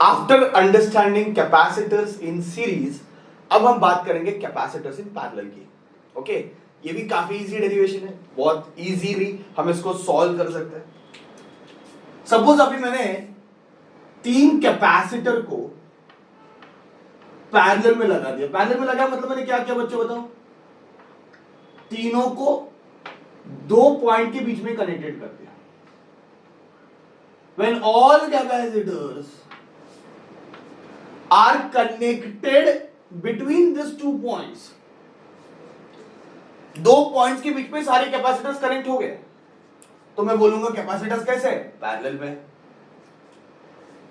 After understanding capacitors in series, अब हम बात करेंगे कैपेसिटर्स इन पैरेलल की। ओके, ये भी काफी इजी डेरिवेशन है, बहुत इजीली हम इसको सॉल्व कर सकते हैं। सपोज अभी मैंने 3 कैपेसिटर को पैरेलल में लगा दिया। पैरेलल में लगा मतलब मैंने क्या किया बच्चों बताओ? तीनों को 2 पॉइंट के बीच में कनेक्टेड कर दिया। When all capacitors are connected between these 2 points, 2 points के बीच में सारे कैपेसिटर्स कनेक्ट हो गए, तो मैं बोलूंगा कैपेसिटर्स कैसे है? पैरेलल में।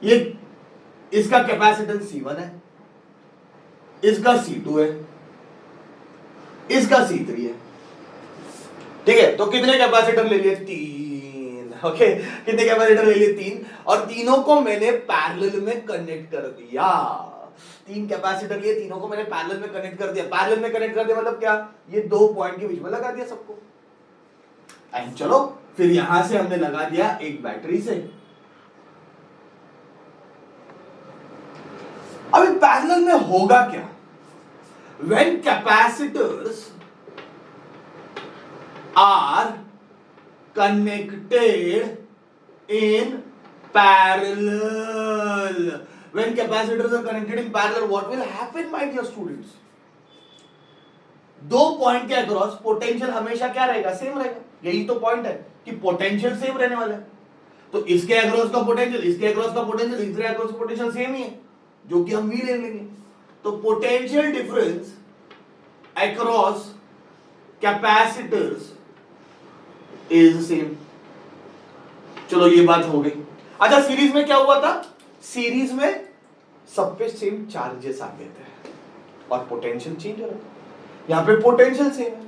ये इसका कैपेसिटेंस C1 है, इसका C2 है, इसका C3 है। ठीक है, तो कितने कैपेसिटर ले लिए? 3। ओके, कितने कैपेसिटर ले लिए? 3, और तीनों को मैंने पैरेलल में कनेक्ट कर दिया। 3 कैपेसिटर लिए, तीनों को मैंने पैरेलल में कनेक्ट कर दिया। पैरेलल में कनेक्ट कर दिया मतलब क्या? ये 2 पॉइंट के बीच में लगा दिया सबको। एंड चलो फिर यहां से हमने लगा दिया एक बैटरी से। अभी पैरेलल में होगा क्या? When capacitors are connected in parallel, when capacitors are connected in parallel, what will happen, my dear students? 2 point के अक्रॉस पोटेंशियल हमेशा क्या रहेगा? सेम रहेगा। यही तो पॉइंट है कि पोटेंशियल सेम रहने वाला है। तो इसके अक्रॉस का पोटेंशियल, इसके अक्रॉस का पोटेंशियल, इसके अक्रॉस का पोटेंशियल सेम ही है, जो कि हम भी ले लेंगे। तो potential difference across capacitors is same. चलो ये बात हो गई। अच्छा, सीरीज में क्या हुआ था? सीरीज में सब पे सेम चार्जेस आ गए थे और पोटेंशियल चेंज हो रहा था। यहां पे पोटेंशियल सेम है।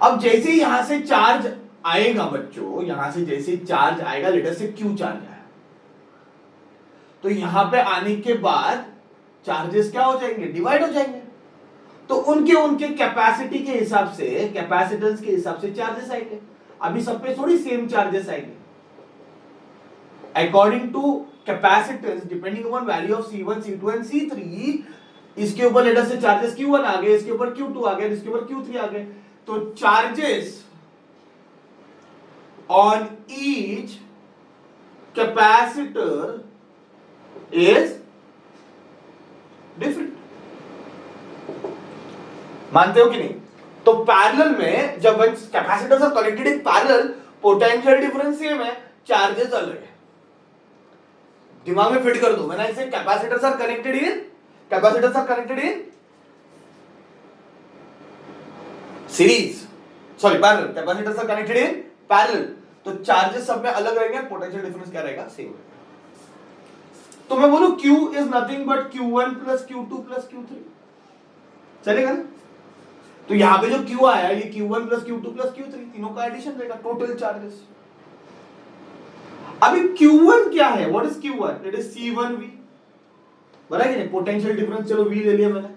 अब जैसे यहां से चार्ज आएगा बच्चों, यहां से जैसे चार्ज आएगा, लेटर से क्यू चार्ज आया, तो यहां पे आने के बाद चार्जेस क्या हो जाएंगे? डिवाइड हो जाएंगे। तो उनके उनके कैपेसिटी के हिसाब से, कैपेसिटेंस के हिसाब से चार्जेस आएंगे। अभी सब पे थोड़ी सेम चार्जेस आएंगे। According to capacitance, depending upon value of C1, C2 and C3, इसके ऊपर लेटर से चार्जेस Q1 आ गए, इसके ऊपर Q2 आ गए, इसके ऊपर Q3 आ गए। तो charges on each capacitor is different. मानते हो कि नहीं? तो पैरेलल में जब capacitors are connected in parallel, potential difference same है, चार्जेस अलग है। दिमाग में फिट कर दो। When I say capacitors are connected in series, sorry parallel, capacitors are connected in parallel, तो चार्जेस सब में अलग रहेंगे, पोटेंशियल डिफरेंस क्या रहेगा? सेम रहेगा। तो मैं बोलूं Q is nothing but Q1 plus Q2 plus Q3, चलेगा ना? तो यहां पे जो Q आया, ये Q1 plus Q2 plus Q3, तीनों का एडिशन रहेगा, टोटल चार्जेस। अभी Q1 क्या है? What is Q1? It is C1V, बराबर है कि नहीं? पोटेंशियल डिफरेंस चलो V ले लिया मैंने।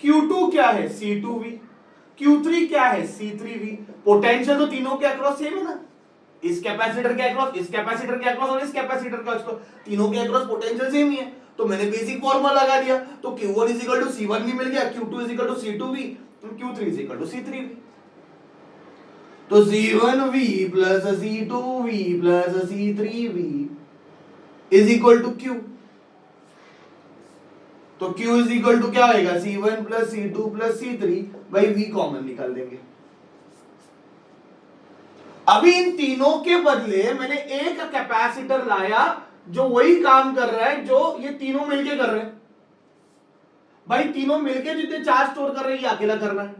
Q2 क्या है? C2V। Q3 क्या है? C3V। पोटेंशियल तो तीनों के अक्रॉस सेम है ना, इस कैपेसिटर के अक्रॉस, इस कैपेसिटर के अक्रॉस और इस कैपेसिटर के अक्रॉस, तीनों के अक्रॉस पोटेंशियल सेम ही है। तो मैंने बेसिक फॉर्मूला लगा दिया, तो Q1 is equal to C1V मिल गया, Q2 is equal to C2V, Q3 is equal to C3V। तो C1V plus C2V plus C3V is equal to Q। तो Q इज इक्वल टू क्या आएगा? C1 plus C2 plus C3 भाई V common निकाल देंगे। अभी इन तीनों के बदले मैंने एक कैपेसिटर लाया जो वही काम कर रहा है जो ये तीनों मिलके कर रहे हैं। भाई तीनों मिलके जितने चार्ज स्टोर कर रहे हैं ये अकेला कर रहा है,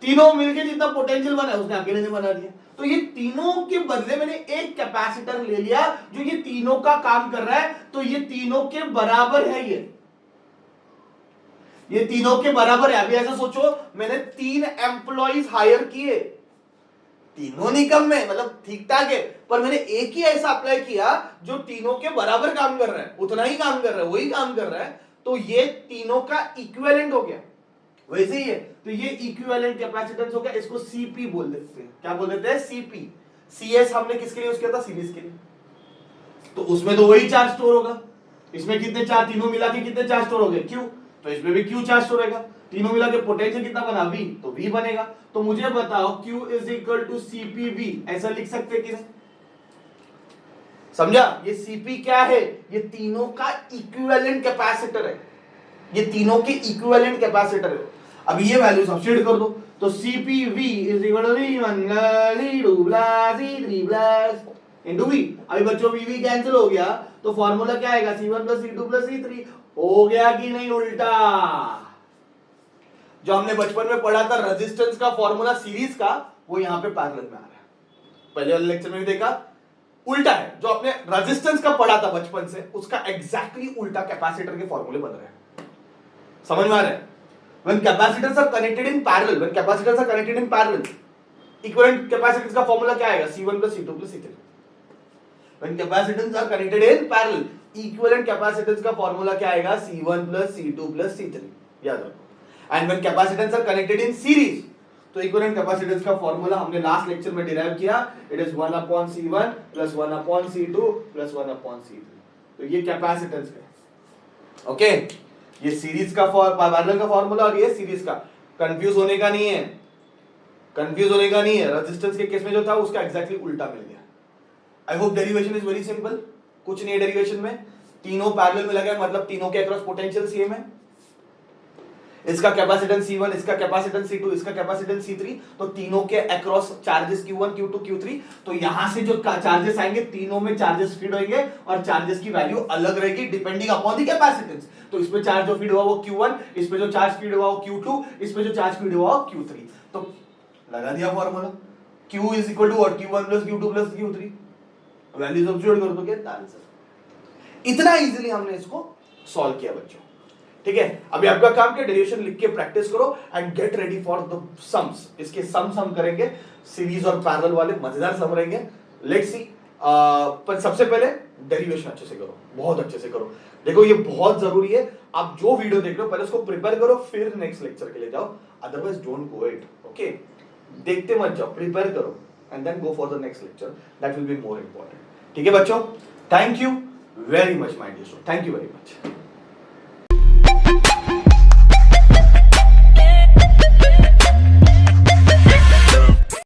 तीनों मिलके जितना पोटेंशियल बना है उसने अकेले ने बना दिया। तो ये तीनों के बदले मैंने एक कैपेसिटर ले लिया जो ये तीनों का काम कर रहा है, तो ये तीनों के बराबर है, ये तीनों के बराबर है। अभी ऐसा सोचो, मैंने 3 एम्प्लॉइज हायर किए, तीनों निकम में, मतलब ठीक ठाक है, पर मैंने एक ही ऐसा अप्लाई किया जो तीनों के बराबर काम कर रहा है, उतना ही काम कर रहा है, वही काम कर रहा है, तो ये तीनों का इक्विवेलेंट हो गया। वैसे ही है, तो ये इक्विवेलेंट कैपेसिटेंस हो गया, इसको सीपी बोल देते हैं। क्या बोल देते हैं? सीपी। सीएस हमने किसके लिए यूज किया था? सीरीज के लिए। तो उसमें तो वही चार्ज स्टोर होगा। इसमें कितने चार्ज, तीनों मिला के कितने चार्ज स्टोर हो गए, क्यू, तो इसमें भी क्यू चार्ज स्टोर रहेगा। तीनों मिला के पोटेंशियल कितना बना, वी, तो वी बनेगा। तो मुझे बताओ Q is equal to CPV, ऐसा लिख सकते कि नहीं? समझा? ये Cp क्या है, ये तीनों का इक्विवेलेंट कैपेसिटर है, ये तीनों के इक्विवेलेंट कैपेसिटर है। अब ये वैल्यू सब्स्टिट्यूट कर दो, तो CPV is equal to V1 plus into V। अभी बच्चों VV कैंसिल हो गया तो फॉर्मूला क्या आएगा, C1 plus C2 plus C3। हो गया कि नहीं उल्टा? जो हमने बचपन में पढ़ा था रेजिस्टेंस का फॉर्मूला सीरीज का, वो यहां पे पैरेलल में आ रहा है। पहले वाले लेक्चर में भी देखा, उल्टा है। जो आपने रेजिस्टेंस का पढ़ा था बचपन से, उसका एग्जैक्टली उल्टा कैपेसिटर के फॉर्मूले बन रहे हैं। समझ में आ रहा है? When capacitors are connected in parallel, when capacitors are connected in parallel, equivalent capacitance का फॉर्मूला क्या आएगा, C1 plus C2 plus C3। When capacitors are connected in parallel, equivalent capacitance का फॉर्मूला क्या आएगा, C1 plus C2 plus C3, याद रखो। And when capacitors are connected in series, तो equivalent capacitance का फॉर्मूला हमने लास्ट लेक्चर में derive किया, it is 1 upon C1 plus 1 upon C2 plus 1 upon C3। तो ये कैपेसिटेंस है, ओके। ये सीरीज का पैरेलल का फॉर्मूला और ये सीरीज का, कंफ्यूज होने का नहीं है, कंफ्यूज होने का नहीं है। रेजिस्टेंस के केस में जो था उसका एग्जैक्टली उल्टा मिल गया। I hope derivation is very simple, कुछ नहीं है डेरिवेशन में, तीनों पैरेलल में लगे, मतलब तीनों के अक्रॉस पोटेंशियल सेम है। इसका कैपेसिटेंस C1, इसका कैपेसिटेंस C2, इसका कैपेसिटेंस C3, तो तीनों के across charges Q1, Q2, Q3। तो यहां से जो चार्जेस आएंगे, तीनों में चार्जेस फीड होंगे और चार्जेस की वैल्यू अलग रहेगी डिपेंडिंग अपॉन द कैपेसिटेंस। तो इसमें चार्ज जो फीड हुआ वो Q1, इसमें जो चार्ज फीड हुआ वो Q2, इसमें जो चार्ज फीड हुआ वो Q3। तो लगा दिया formula, Q is equal to what, Q1 plus Q2 plus Q3, value substitute कर दो, गेट आंसर। इतना इजीली हमने इसको सॉल्व किया बच्चों, ठीक है। अभी आपका काम क्या, डेरिवेशन लिख के प्रैक्टिस करो and get ready for the sums. इसके सम्स हम करेंगे, सीरीज और पैरेलल वाले मजेदार सम रहेंगे। लेट्स सी, पर सबसे पहले डेरिवेशन अच्छे से करो, बहुत अच्छे से करो। देखो ये बहुत जरूरी है, आप जो वीडियो देख रहे हो पहले उसको प्रिपेयर करो, फिर नेक्स्ट लेक्चर के लिए जाओ, otherwise don't go it, okay. देखते मत जाओ, प्रिपेयर करो and then go for the next lecture, that will be more important, ठीक है बच्चों। Thank you very much my dear student, thank you very much.